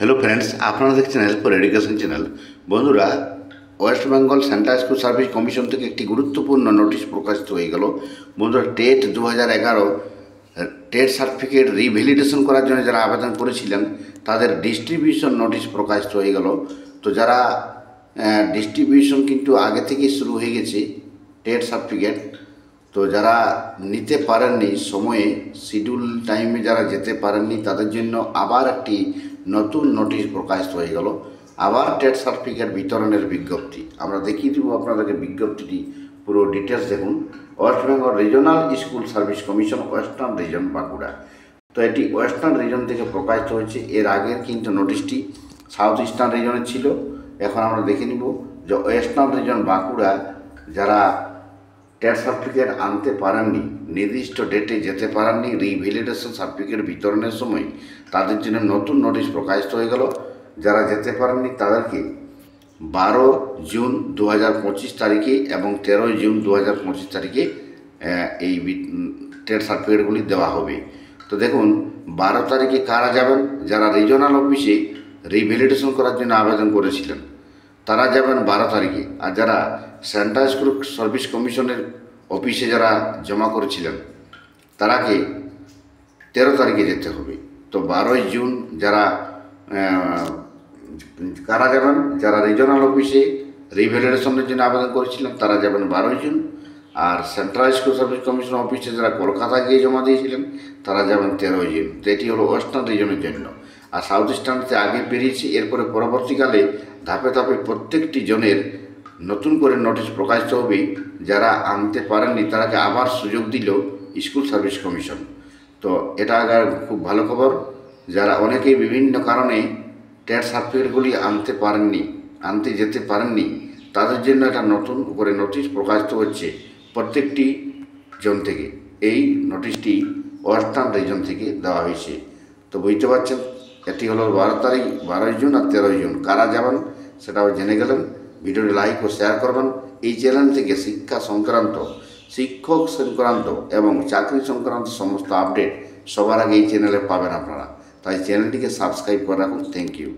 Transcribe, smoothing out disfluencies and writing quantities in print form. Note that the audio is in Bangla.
হ্যালো ফ্রেন্ডস, আপনারা দেখছেন হেল্প ফর এডুকেশন চ্যানেল। বন্ধুরা, West Bengal central school service commission থেকে একটি গুরুত্বপূর্ণ নোটিশ প্রকাশিত হয়ে গেল। বন্ধুরা, টেট 2011 টেট সার্টিফিকেট রিভ্যালিডেশন করার জন্য যারা আবেদন করেছিলেন তাদের ডিস্ট্রিবিউশন নোটিশ প্রকাশিত হয়ে গেল। তো যারা ডিস্ট্রিবিউশন কিন্তু আগে থেকেই শুরু হয়ে গেছে টেট সার্টিফিকেট, তো যারা নিতে পারেননি সময়ে শিডিউল টাইমে যারা যেতে পারেননি তাদের জন্য আবার একটি নতুন নোটিশ প্রকাশিত হয়ে গেল। আবার টেট সার্টিফিকেট বিতরণের বিজ্ঞপ্তি আমরা দেখিয়ে দেবো আপনাদেরকে। বিজ্ঞপ্তিটি পুরো ডিটেলস দেখুন। West Bengal regional school service commission, western reason, Bankura. তো এটি ওয়েস্টার্ন রিজন থেকে প্রকাশিত হয়েছে। এর আগের কিন্তু নোটিশটি সাউথ ইস্টার্ন রিজনে ছিল। এখন আমরা দেখে নিব যে ওয়েস্টার্ন রিজন বাঁকুড়া যারা টেট সার্টিফিকেট আনতে পারেননি, নির্দিষ্ট ডেটে যেতে পারেননি রিভ্যালিডেশন সার্টিফিকেট বিতরণের সময়, তাদের জন্য নতুন নোটিশ প্রকাশিত হয়ে গেল। যারা যেতে পারেননি তাদেরকে 12 জুন 2025 তারিখে এবং 13 জুন 2025 তারিখে এই টেট সার্টিফিকেটগুলি দেওয়া হবে। তো দেখুন, 12 তারিখে কারা যাবেন? যারা রিজনাল অফিসে রিভ্যালিডেশন করার জন্য আবেদন করেছিলেন তারা যাবেন 12 তারিখে। আর যারা সেন্ট্রাল স্কুল সার্ভিস কমিশনের অফিসে যারা জমা করেছিলেন তারাকে 13 তারিখে যেতে হবে। তো 12 জুন যারা কারা যাবেন? যারা রিজনাল অফিসে রিভ্যালিডেশনের জন্য আবেদন করেছিলেন তারা যাবেন 12 জুন। আর সেন্ট্রাল স্কুল সার্ভিস কমিশন অফিসে যারা কলকাতায় গিয়ে জমা দিয়েছিলেন তারা যাবেন 13 জুন। তো এটি হলো ওয়েস্টার্ন রিজনের জন্য। আর সাউথ ইস্টার্নতে আগে বেরিয়েছে। এরপরে পরবর্তীকালে ধাপে ধাপে প্রত্যেকটি জনের নতুন করে নোটিশ প্রকাশিত হবে। যারা আনতে পারেননি তারাকে আবার সুযোগ দিল স্কুল সার্ভিস কমিশন। তো এটা খুব ভালো খবর। যারা অনেকেই বিভিন্ন কারণে টেট সার্টিফিকেটগুলি আনতে যেতে পারেননি তাদের জন্য এটা নতুন করে নোটিশ প্রকাশিত হচ্ছে প্রত্যেকটি জন থেকে। এই নোটিশটি ওয়েস্টার্ন রিজন থেকে দেওয়া হয়েছে। তো বুঝতে পারছেন, এটি হলো 12 জুন আর 13 জুন। কারা যাবেন সেটাও জেনে গেলেন। ভিডিওটি লাইক ও শেয়ার করবেন। এই চ্যানেল থেকে শিক্ষক সংক্রান্ত এবং চাকরি সংক্রান্ত সমস্ত আপডেট সবার আগে এই চ্যানেলে পাবেন আপনারা। তাই চ্যানেলটিকে সাবস্ক্রাইব করে রাখুন। Thank you.